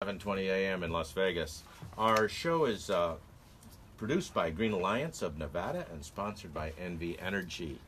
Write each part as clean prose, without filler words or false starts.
7:20 a.m. in Las Vegas. Our show is produced by Green Alliance of Nevada and sponsored by NV Energy.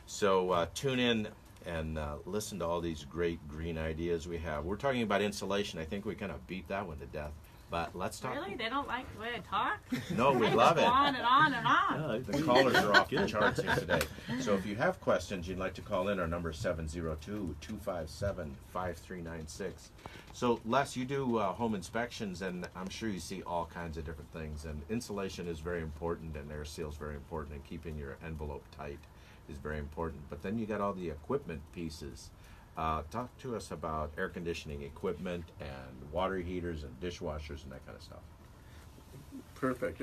So tune in and listen to all these great green ideas we have. We're talking about insulation. I think we kind of beat that one to death. But let's talk. Really? They don't like the way I talk? No, we love it. On and on and on. Yeah, the callers are off the charts here today. So if you have questions you'd like to call in, our number is 702-257-5396. So Les, you do home inspections, and I'm sure you see all kinds of different things. And insulation is very important, and air seal is very important, and keeping your envelope tight is very important. But then you got all the equipment pieces. Talk to us about air conditioning equipment and water heaters and dishwashers and that kind of stuff. Perfect.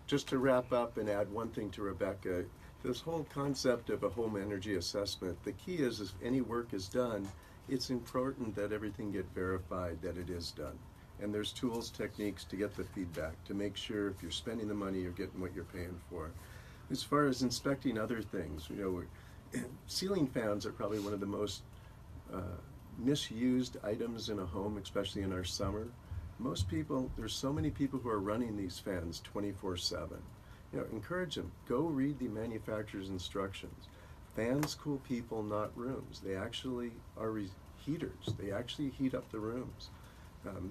Just to wrap up and add one thing to Rebecca, this whole concept of a home energy assessment, the key is if any work is done, it's important that everything get verified that it is done. And there's tools, techniques to get the feedback, to make sure if you're spending the money, you're getting what you're paying for. As far as inspecting other things, ceiling fans are probably one of the most misused items in a home, especially in our summer. Most people, there's so many people who are running these fans 24/7. Encourage them. Go read the manufacturer's instructions. Fans cool people, not rooms. They actually are heaters. They actually heat up the rooms.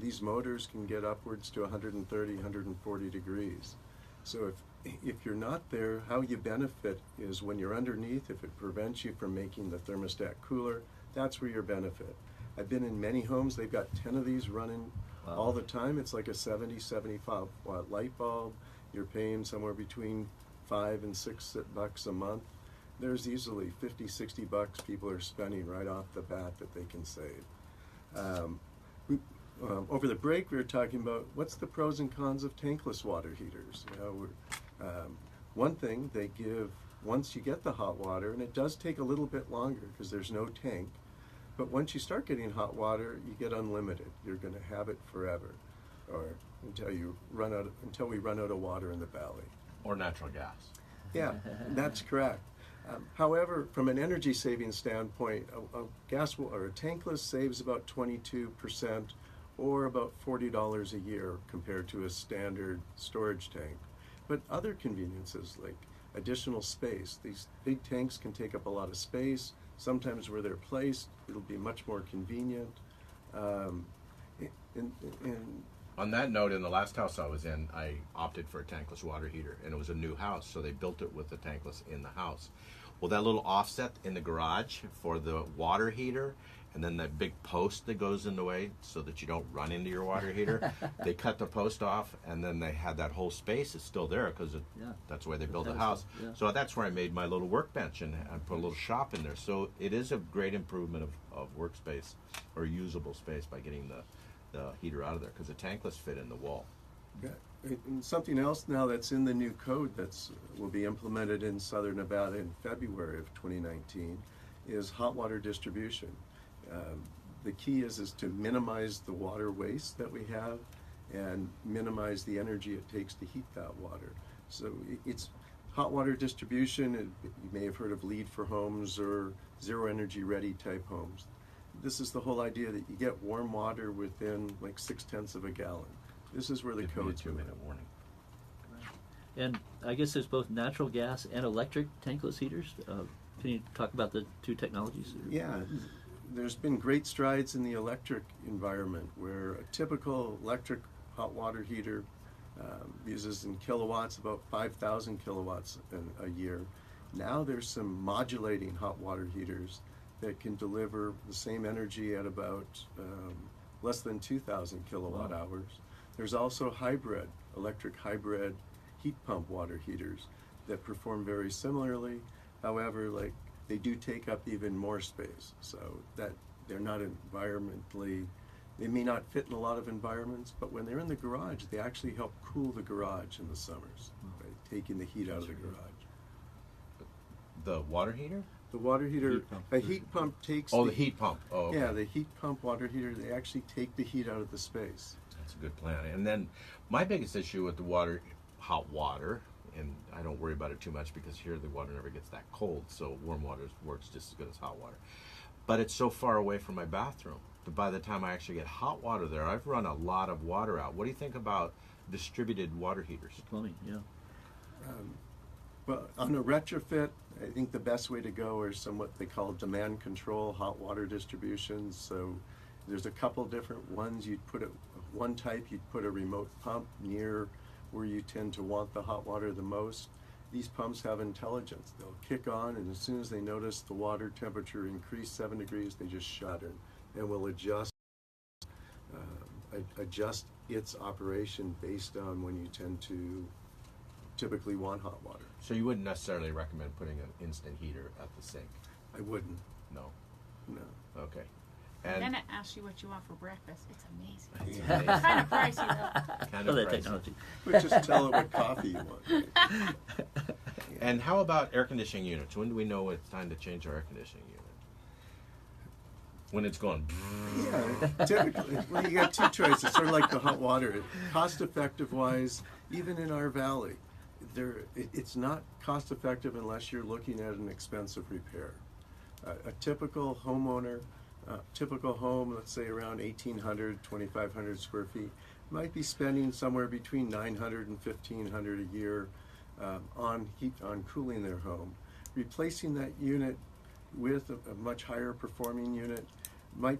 These motors can get upwards to 130, 140 degrees. So if you're not there, how you benefit is when you're underneath, if it prevents you from making the thermostat cooler, that's where your benefit. I've been in many homes, they've got 10 of these running all the time. It's like a 70, 75 watt light bulb. You're paying somewhere between $5 and $6 a month. There's easily 50, 60 bucks people are spending right off the bat that they can save. Over the break, we were talking about what's the pros and cons of tankless water heaters. One thing they give, once you get the hot water, and it does take a little bit longer because there's no tank, but once you start getting hot water, you get unlimited. You're going to have it forever, or until we run out of water in the valley. Or natural gas. Yeah, that's correct. However, from an energy saving standpoint, a gas or a tankless saves about 22%, or about $40 a year compared to a standard storage tank. But other conveniences like additional space. These big tanks can take up a lot of space. Sometimes where they're placed, it'll be much more convenient. On that note, in the last house I was in, I opted for a tankless water heater, and it was a new house, so they built it with the tankless in the house. Well, that little offset in the garage for the water heater, and then that big post that goes in the way so that you don't run into your water heater, they cut the post off, and then they had that whole space. It's still there because that's the way they built the house. Yeah. So that's where I made my little workbench, and I put a little shop in there. So it is a great improvement of workspace or usable space by getting the heater out of there, because the tankless fit in the wall. Yeah. And something else now that's in the new code will be implemented in Southern Nevada in February of 2019 is hot water distribution. The key is to minimize the water waste that we have and minimize the energy it takes to heat that water. So it's hot water distribution. You may have heard of LEED for homes or zero energy ready type homes. This is the whole idea that you get warm water within like 0.6 of a gallon. This is where the code's a 2-minute warning. And I guess there's both natural gas and electric tankless heaters. Can you talk about the two technologies? Yeah. There's been great strides in the electric environment where a typical electric hot water heater uses in kilowatts about 5,000 kilowatts a year. Now there's some modulating hot water heaters that can deliver the same energy at about less than 2,000 kilowatt hours. There's also electric hybrid heat pump water heaters that perform very similarly. However, they do take up even more space, so that they're not they may not fit in a lot of environments, but when they're in the garage, they actually help cool the garage in the summers, by taking the heat out of the garage. The water heater? The water heater, a heat pump takes... the heat pump. Oh, okay. Yeah, the heat pump water heater, they actually take the heat out of the space. That's a good plan. And then my biggest issue with the hot water, and I don't worry about it too much because here the water never gets that cold, so warm water works just as good as hot water. But it's so far away from my bathroom. by the time I actually get hot water there, I've run a lot of water out. What do you think about distributed water heaters? Plumbing, yeah. Well, on a retrofit, I think the best way to go are somewhat they call demand control hot water distributions. So there's a couple different ones. One type, you'd put a remote pump near where you tend to want the hot water the most. These pumps have intelligence. They'll kick on, and as soon as they notice the water temperature increase 7 degrees, they just shut it and will adjust its operation based on when you tend to typically want hot water. So you wouldn't necessarily recommend putting an instant heater at the sink? I wouldn't. No. No. Okay. And then And it asks you what you want for breakfast. It's amazing. it's Yeah. amazing. Kind of pricey though. Kind Oh, of that pricey. technology. But just tell it what coffee you want. Right? And how about air conditioning units? When do we know it's time to change our air conditioning unit? When it's going. Yeah, typically, well, you got two choices, sort of like the hot water. Cost-effective wise, even in our valley, it's not cost-effective unless you're looking at an expensive repair. A typical homeowner, typical home, let's say around 1,800, 2,500 square feet, might be spending somewhere between $900 and $1,500 a year on cooling their home. Replacing that unit with a much higher performing unit might